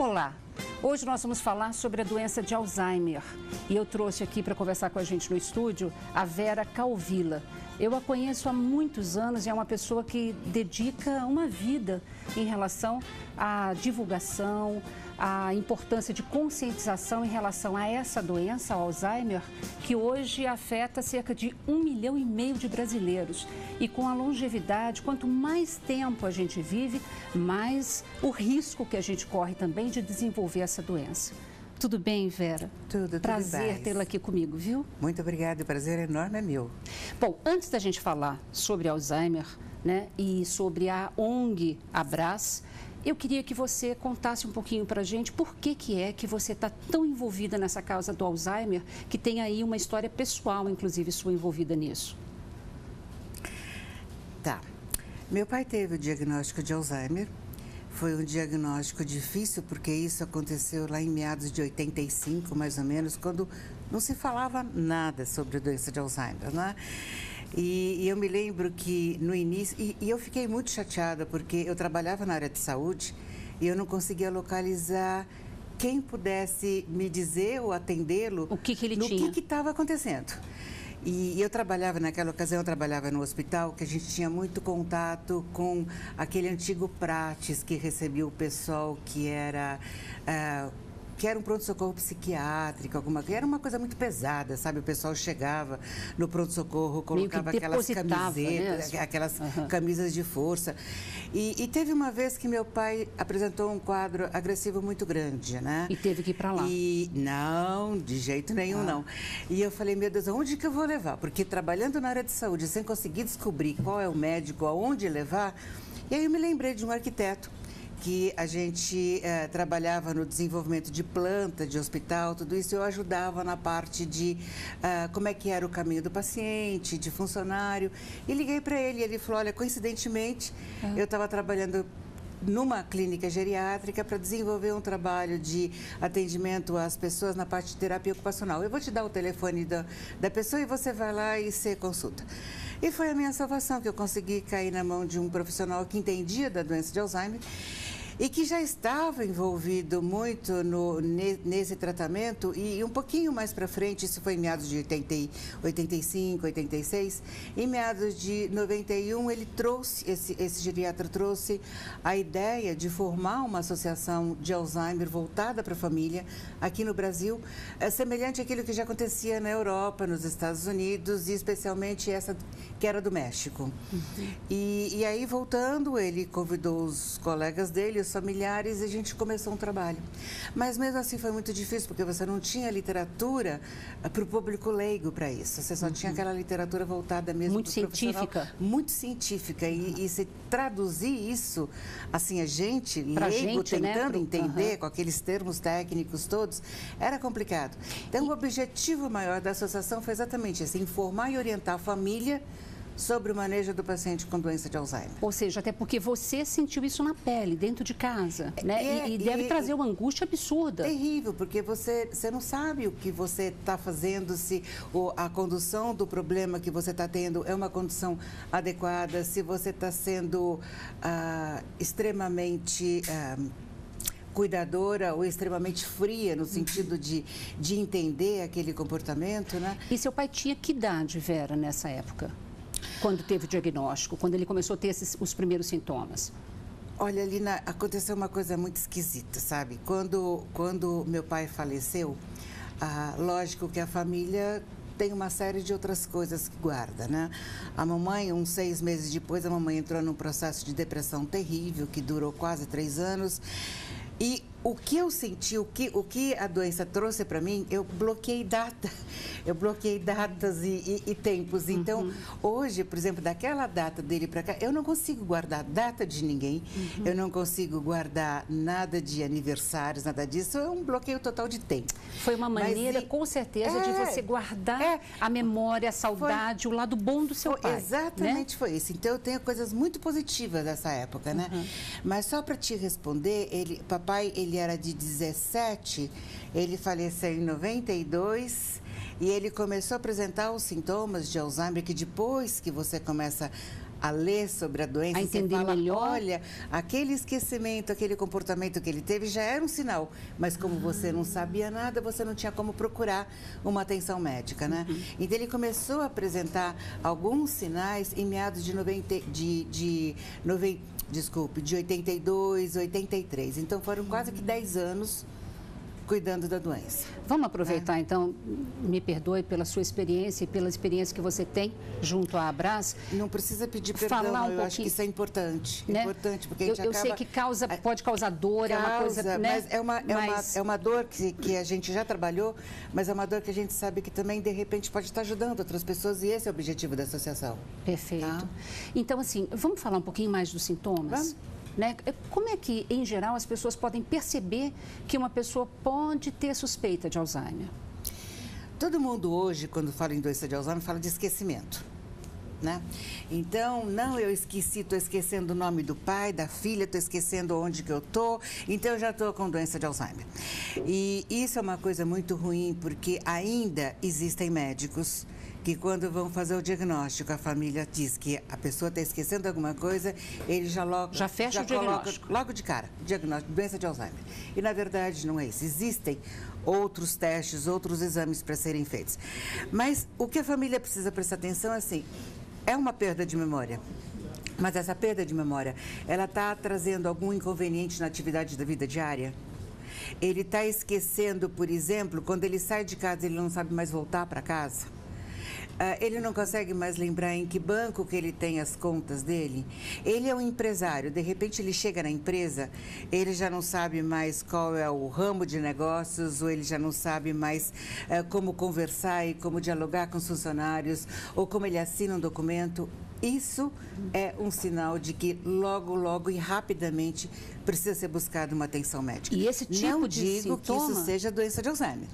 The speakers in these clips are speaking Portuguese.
Olá, hoje nós vamos falar sobre a doença de Alzheimer e eu trouxe aqui para conversar com a gente no estúdio a Vera Calvila. Eu a conheço há muitos anos e é uma pessoa que dedica uma vida em relação à divulgação, à importância de conscientização em relação a essa doença, ao Alzheimer, que hoje afeta cerca de 1,5 milhão de brasileiros. E com a longevidade, quanto mais tempo a gente vive, mais o risco que a gente corre também de desenvolver essa doença. Tudo bem, Vera? Tudo Prazer bem. tê-la aqui comigo, viu? Muito obrigada, o prazer enorme é meu. Bom, antes da gente falar sobre Alzheimer, né, e sobre a ONG Abraz, eu queria que você contasse um pouquinho para a gente por que é que você está tão envolvida nessa causa do Alzheimer, que tem aí uma história pessoal, inclusive, sua envolvida nisso. Tá. Meu pai teve o diagnóstico de Alzheimer. Foi um diagnóstico difícil, porque isso aconteceu lá em meados de 85, mais ou menos, quando não se falava nada sobre a doença de Alzheimer, né? E eu me lembro que no início, e eu fiquei muito chateada, porque eu trabalhava na área de saúde e eu não conseguia localizar quem pudesse me dizer ou atendê-lo o que ele no tinha. que estava acontecendo. E eu trabalhava, naquela ocasião, eu trabalhava no hospital, que a gente tinha muito contato com aquele antigo Prates que recebia o pessoal que era um pronto-socorro psiquiátrico, alguma coisa. Era uma coisa muito pesada, sabe? O pessoal chegava no pronto-socorro, colocava aquelas camisetas, aquelas camisas de força. E teve uma vez que meu pai apresentou um quadro agressivo muito grande, né? E teve que ir para lá. E não, de jeito nenhum, não. E eu falei, meu Deus, aonde que eu vou levar? Porque trabalhando na área de saúde, sem conseguir descobrir qual é o médico, aonde levar, e aí eu me lembrei de um arquiteto que a gente trabalhava no desenvolvimento de planta, de hospital, tudo isso, eu ajudava na parte de como é que era o caminho do paciente, de funcionário, e liguei para ele, e ele falou, olha, coincidentemente, eu estava trabalhando numa clínica geriátrica para desenvolver um trabalho de atendimento às pessoas na parte de terapia ocupacional. Eu vou te dar o telefone da pessoa e você vai lá e você consulta. E foi a minha salvação, que eu consegui cair na mão de um profissional que entendia da doença de Alzheimer e que já estava envolvido muito nesse tratamento e um pouquinho mais para frente, isso foi em meados de 85, 86, em meados de 91 ele trouxe, esse geriatra trouxe a ideia de formar uma associação de Alzheimer voltada para a família aqui no Brasil, semelhante àquilo que já acontecia na Europa, nos Estados Unidos e especialmente essa que era do México. E aí voltando, ele convidou os colegas dele, os familiares, e a gente começou um trabalho. Mas mesmo assim foi muito difícil, porque você não tinha literatura para o público leigo para isso. Você só tinha aquela literatura voltada mesmo muito científica. Muito científica. E se traduzir isso, assim, a gente, leigo, tentando entender, com aqueles termos técnicos todos, era complicado. Então, o objetivo maior da associação foi exatamente esse, informar e orientar a família sobre o manejo do paciente com doença de Alzheimer. Ou seja, até porque você sentiu isso na pele, dentro de casa, né? E deve trazer uma angústia absurda. Terrível, porque você não sabe o que você está fazendo, se a condução do problema que você está tendo é uma condução adequada, se você está sendo extremamente cuidadora ou extremamente fria no sentido de entender aquele comportamento, né? E seu pai tinha que idade, Vera, nessa época? Quando teve o diagnóstico, quando ele começou a ter os primeiros sintomas? Olha, Lina, aconteceu uma coisa muito esquisita, sabe? Quando meu pai faleceu, lógico que a família tem uma série de outras coisas que guarda, né? A mamãe, uns 6 meses depois, a mamãe entrou num processo de depressão terrível, que durou quase 3 anos. E o que eu senti, o que a doença trouxe para mim, eu bloqueei datas e tempos. Então, hoje, por exemplo, daquela data dele para cá, eu não consigo guardar data de ninguém, eu não consigo guardar nada de aniversários, nada disso, é um bloqueio total de tempo. Foi uma maneira, com certeza, de você guardar a memória, a saudade, o lado bom do seu pai. Exatamente, né? Foi isso. Então, eu tenho coisas muito positivas dessa época, né? Mas só para te responder, papai, ele era de 17, ele faleceu em 92 e ele começou a apresentar os sintomas de Alzheimer, que depois que você começa a ler sobre a doença, a entender você fala, melhor. olha, aquele esquecimento, aquele comportamento que ele teve já era um sinal, mas como você não sabia nada, você não tinha como procurar uma atenção médica, né? Então ele começou a apresentar alguns sinais em meados de 82, 83. Então foram quase que 10 anos cuidando da doença. Vamos aproveitar, então, me perdoe pela sua experiência e pela experiência que você tem junto à Abras. Não precisa pedir perdão, eu acho que isso é importante. Né? Importante, porque a gente eu sei que pode causar dor, é uma coisa... Né? Mas é uma dor que a gente já trabalhou, mas é uma dor que a gente sabe que também, de repente, pode estar ajudando outras pessoas e esse é o objetivo da associação. Perfeito. Tá? Então, assim, vamos falar um pouquinho mais dos sintomas? Vamos. Né? Como é que, em geral, as pessoas podem perceber que uma pessoa pode ter suspeita de Alzheimer? Todo mundo hoje, quando fala em doença de Alzheimer, fala de esquecimento, né? Então, não, eu esqueci, estou esquecendo o nome do pai, da filha, estou esquecendo onde que eu estou, então eu já estou com doença de Alzheimer. E isso é uma coisa muito ruim, porque ainda existem médicos que quando vão fazer o diagnóstico, a família diz que a pessoa está esquecendo alguma coisa, ele já fecha o diagnóstico. Coloca logo de cara, diagnóstico, doença de Alzheimer. E na verdade não é isso. Existem outros testes, outros exames para serem feitos. Mas o que a família precisa prestar atenção é assim, é uma perda de memória. Mas essa perda de memória, ela está trazendo algum inconveniente na atividade da vida diária? Ele está esquecendo, por exemplo, quando ele sai de casa, ele não sabe mais voltar para casa? Ele não consegue mais lembrar em que banco que ele tem as contas dele. Ele é um empresário, de repente ele chega na empresa, ele já não sabe mais qual é o ramo de negócios, ou ele já não sabe mais como conversar e como dialogar com os funcionários, ou como ele assina um documento. Isso é um sinal de que logo, logo e rapidamente precisa ser buscada uma atenção médica. E esse tipo de sintoma? Que isso seja doença de Alzheimer.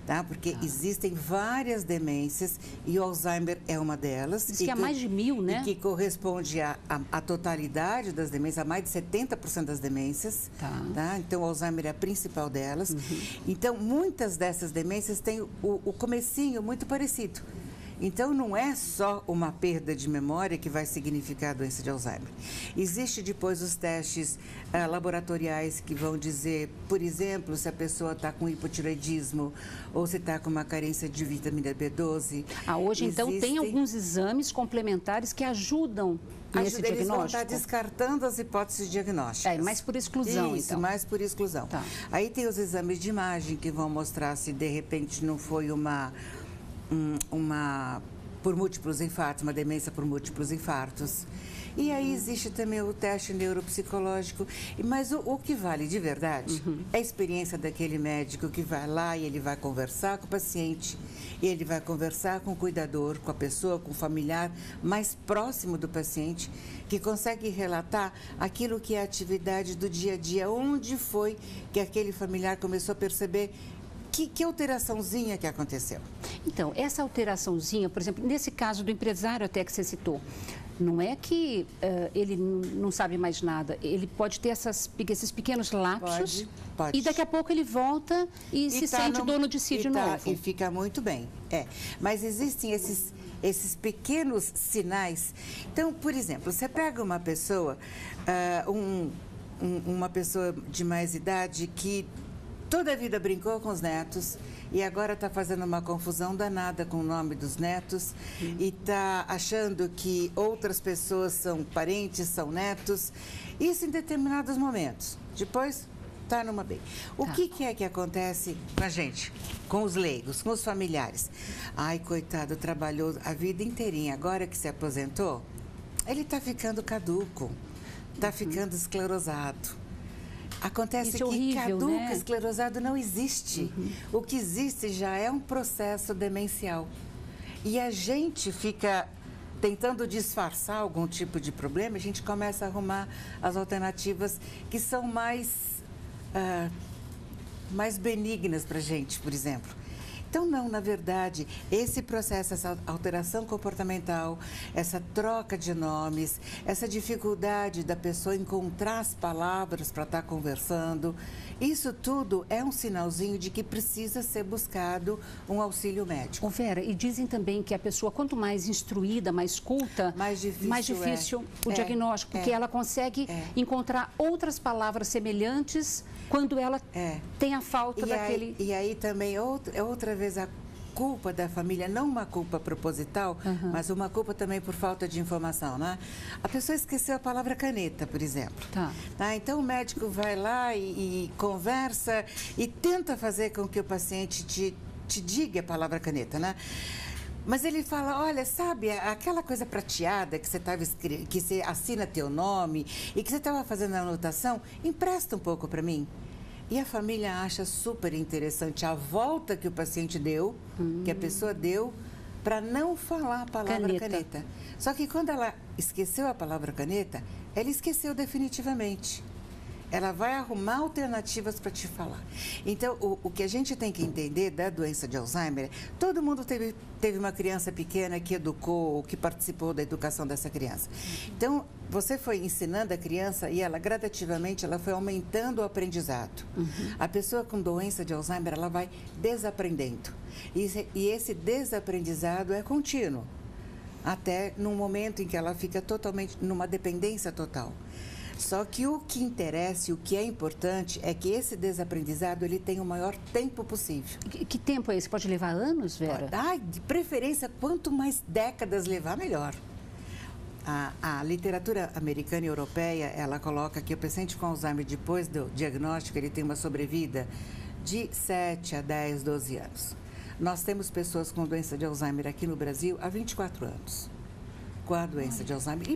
Tá? Porque existem várias demências e o Alzheimer é uma delas. Diz que há mais de 1000, né? E que corresponde à totalidade das demências, a mais de 70% das demências. Tá? Então, o Alzheimer é a principal delas. Então, muitas dessas demências têm o comecinho muito parecido. Então, não é só uma perda de memória que vai significar a doença de Alzheimer. Existe depois os testes laboratoriais que vão dizer, por exemplo, se a pessoa está com hipotireoidismo ou se está com uma carência de vitamina B12. Hoje, então, tem alguns exames complementares que ajudam nesse diagnóstico? Eles vão estar descartando as hipóteses diagnósticas. Mais por exclusão, Isso, então. mais por exclusão. Tá. Aí tem os exames de imagem que vão mostrar se, de repente, não foi por múltiplos infartos, uma demência por múltiplos infartos. E aí existe também o teste neuropsicológico. Mas o que vale de verdade é a experiência daquele médico que vai lá e ele vai conversar com o paciente, e ele vai conversar com o cuidador, com a pessoa, com o familiar mais próximo do paciente, que consegue relatar aquilo que é a atividade do dia a dia, onde foi que aquele familiar começou a perceber que alteraçãozinha que aconteceu. Então, essa alteraçãozinha, por exemplo, nesse caso do empresário até que você citou, não é que ele não sabe mais nada, ele pode ter esses pequenos lapsos pode. E daqui a pouco ele volta e se sente dono de si de novo. E fica muito bem, Mas existem esses pequenos sinais. Então, por exemplo, você pega uma pessoa, uma pessoa de mais idade que toda a vida brincou com os netos e agora está fazendo uma confusão danada com o nome dos netos e está achando que outras pessoas são parentes, são netos. Isso em determinados momentos. Depois, está numa bem. O que é que acontece com a gente? Com os leigos, com os familiares? Ai, coitado, trabalhou a vida inteirinha. Agora que se aposentou, ele está ficando caduco, está ficando esclerosado. Acontece que horrível, caduco, né? esclerosado não existe. O que existe já é um processo demencial. E a gente fica tentando disfarçar algum tipo de problema, a gente começa a arrumar as alternativas que são mais benignas para a gente, por exemplo. Então, não, na verdade, esse processo, essa alteração comportamental, essa troca de nomes, essa dificuldade da pessoa encontrar as palavras para estar conversando, isso tudo é um sinalzinho de que precisa ser buscado um auxílio médico. Ô Vera, e dizem também que a pessoa, quanto mais instruída, mais culta, mais difícil o diagnóstico, porque ela consegue encontrar outras palavras semelhantes quando ela tem a falta daquele... E aí também, outra vez, a culpa da família, não uma culpa proposital, mas uma culpa também por falta de informação, né? A pessoa esqueceu a palavra caneta, por exemplo. Tá? Então, o médico vai lá e conversa e tenta fazer com que o paciente te diga a palavra caneta, né? Mas ele fala, olha, sabe, aquela coisa prateada que você estava escrevendo, que você assina teu nome e que você estava fazendo a anotação, empresta um pouco para mim. E a família acha super interessante a volta que o paciente deu, que a pessoa deu, para não falar a palavra caneta. Só que quando ela esqueceu a palavra caneta, ela esqueceu definitivamente. Ela vai arrumar alternativas para te falar. Então, o que a gente tem que entender da doença de Alzheimer, todo mundo teve uma criança pequena que educou, que participou da educação dessa criança. Então, você foi ensinando a criança e ela, gradativamente, ela foi aumentando o aprendizado. A pessoa com doença de Alzheimer, ela vai desaprendendo. E esse desaprendizado é contínuo, até no momento em que ela fica totalmente numa dependência total. Só que o que interessa e o que é importante é que esse desaprendizado ele tenha o maior tempo possível. Que tempo é esse? Pode levar anos, Vera? De preferência, quanto mais décadas levar, melhor. A literatura americana e europeia, ela coloca que o paciente com Alzheimer, depois do diagnóstico, ele tem uma sobrevida de 7 a 10, 12 anos. Nós temos pessoas com doença de Alzheimer aqui no Brasil há 24 anos, com a doença de Alzheimer. E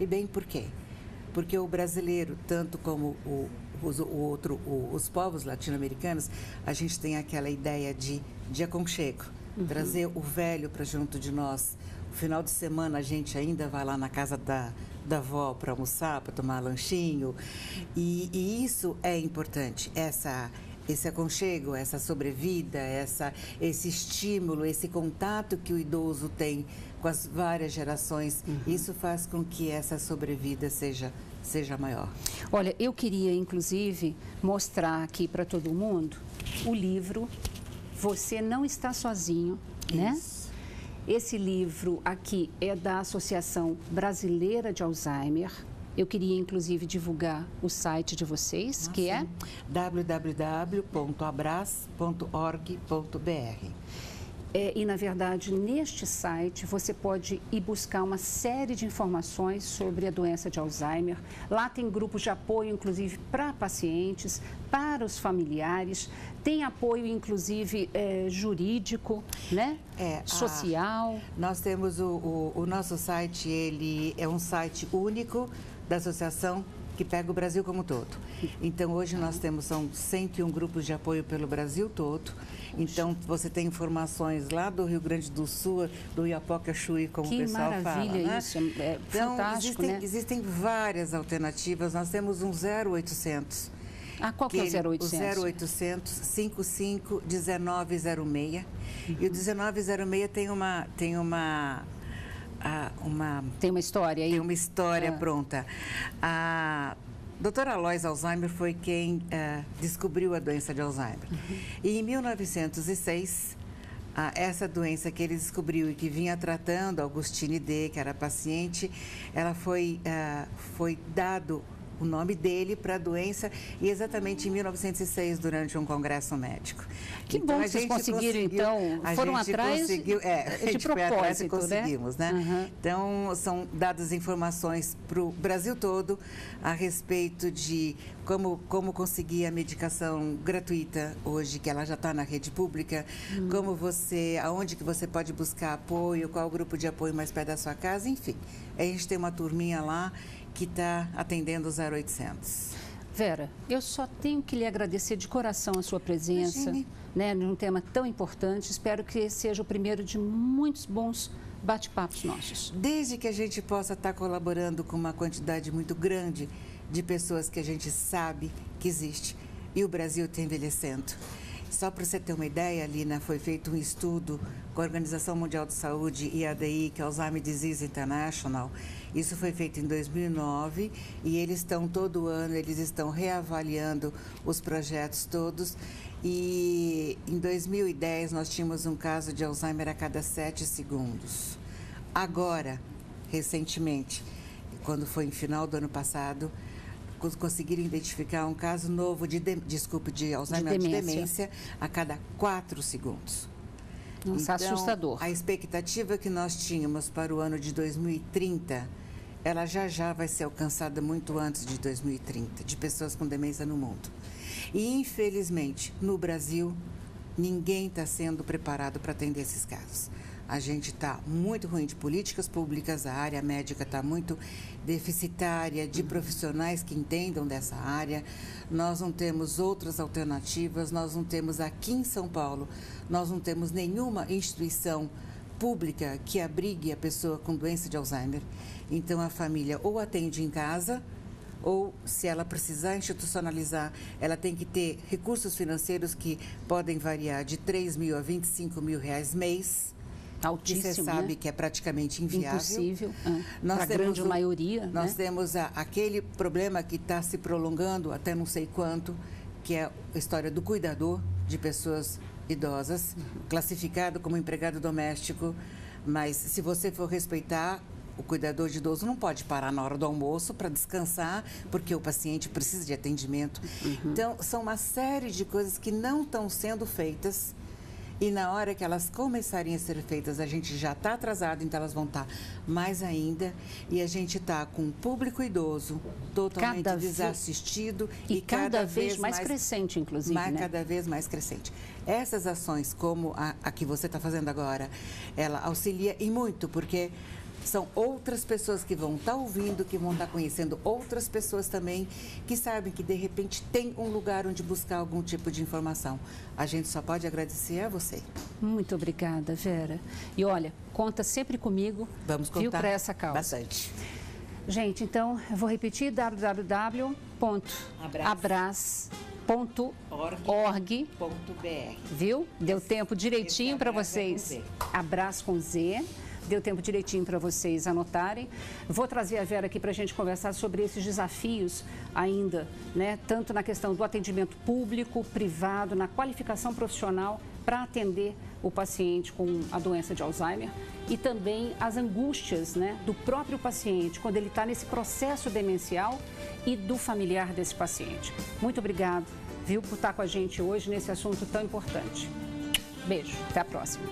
bem por quê? Porque o brasileiro, tanto como os povos latino-americanos, a gente tem aquela ideia de aconchego, trazer o velho para junto de nós. No final de semana a gente ainda vai lá na casa da avó para almoçar, para tomar lanchinho. E isso é importante, esse aconchego, essa sobrevida, esse estímulo, esse contato que o idoso tem com as várias gerações, isso faz com que essa sobrevida seja maior. Olha, eu queria, inclusive, mostrar aqui para todo mundo o livro Você Não Está Sozinho, né? Esse livro aqui é da Associação Brasileira de Alzheimer. Eu queria, inclusive, divulgar o site de vocês, que é www.abras.org.br. E, na verdade, neste site você pode ir buscar uma série de informações sobre a doença de Alzheimer. Lá tem grupos de apoio, inclusive, para pacientes, para os familiares. Tem apoio, inclusive, jurídico, né? Social. Nós temos o nosso site, ele é um site único da associação que pega o Brasil como um todo. Então, hoje nós são 101 grupos de apoio pelo Brasil todo. Então, você tem informações lá do Rio Grande do Sul, do Iapoca Chuí, como o pessoal fala. Que maravilha isso, então, fantástico, existem várias alternativas. Nós temos um 0800. Qual que é o 0800? O 0800 55 1906. E o 1906 tem uma história aí? Tem uma história pronta. A doutora Alois Alzheimer foi quem descobriu a doença de Alzheimer. E em 1906, essa doença que ele descobriu e que vinha tratando, Augustine D., que era paciente, ela foi dado o nome dele para a doença e exatamente em 1906, durante um congresso médico. Que bom que vocês conseguiram, então, foram atrás de propósito, conseguimos, né? Então, são dadas informações para o Brasil todo a respeito de como conseguir a medicação gratuita hoje, que ela já está na rede pública, aonde que você pode buscar apoio, qual o grupo de apoio mais perto da sua casa, enfim. A gente tem uma turminha lá que está atendendo os 0800. Vera, eu só tenho que lhe agradecer de coração a sua presença, né, num tema tão importante. Espero que seja o primeiro de muitos bons bate-papos nossos. Desde que a gente possa estar colaborando com uma quantidade muito grande de pessoas que a gente sabe que existe e o Brasil está envelhecendo. Só para você ter uma ideia, Lina, foi feito um estudo com a Organização Mundial de Saúde e ADI, que é Alzheimer Disease International. Isso foi feito em 2009 e eles estão todo ano, eles estão reavaliando os projetos todos. E em 2010 nós tínhamos um caso de Alzheimer a cada 7 segundos. Agora, recentemente, quando foi em final do ano passado, conseguiram identificar um caso novo de Alzheimer, de demência a cada 4 segundos. Nossa, então, assustador. A expectativa que nós tínhamos para o ano de 2030, ela já vai ser alcançada muito antes de 2030, de pessoas com demência no mundo. E, infelizmente, no Brasil, ninguém está sendo preparado para atender esses casos. A gente está muito ruim de políticas públicas, a área médica está muito deficitária de profissionais que entendam dessa área. Nós não temos outras alternativas, nós não temos aqui em São Paulo, nós não temos nenhuma instituição pública que abrigue a pessoa com doença de Alzheimer. Então, a família ou atende em casa, ou, se ela precisar institucionalizar, ela tem que ter recursos financeiros que podem variar de 3 mil a 25 mil reais mês. Altíssimo, que você sabe, né? Que é praticamente inviável. Impossível, para a grande maioria. Nós né? temos aquele problema que está se prolongando até não sei quanto, que é a história do cuidador de pessoas idosas, classificado como empregado doméstico, mas se você for respeitar, o cuidador de idoso não pode parar na hora do almoço para descansar, porque o paciente precisa de atendimento. Então, são uma série de coisas que não estão sendo feitas. E na hora que elas começarem a ser feitas, a gente já está atrasado, então elas vão estar mais ainda. E a gente está com um público idoso totalmente desassistido. E cada vez mais crescente, inclusive, né? Cada vez mais crescente. Essas ações, como a que você está fazendo agora, ela auxilia e muito, porque são outras pessoas que vão estar ouvindo, que vão estar conhecendo outras pessoas também, que sabem que, de repente, tem um lugar onde buscar algum tipo de informação. A gente só pode agradecer a você. Muito obrigada, Vera. E olha, conta sempre comigo. Vamos contar para essa causa. Bastante. Gente, então, eu vou repetir, www.abras.org.br. Viu? Deu tempo direitinho para vocês. Abras com Z. Deu tempo direitinho para vocês anotarem. Vou trazer a Vera aqui para a gente conversar sobre esses desafios ainda, né? Tanto na questão do atendimento público, privado, na qualificação profissional para atender o paciente com a doença de Alzheimer e também as angústias, né, do próprio paciente quando ele está nesse processo demencial e do familiar desse paciente. Muito obrigado, viu, por estar com a gente hoje nesse assunto tão importante. Beijo, até a próxima.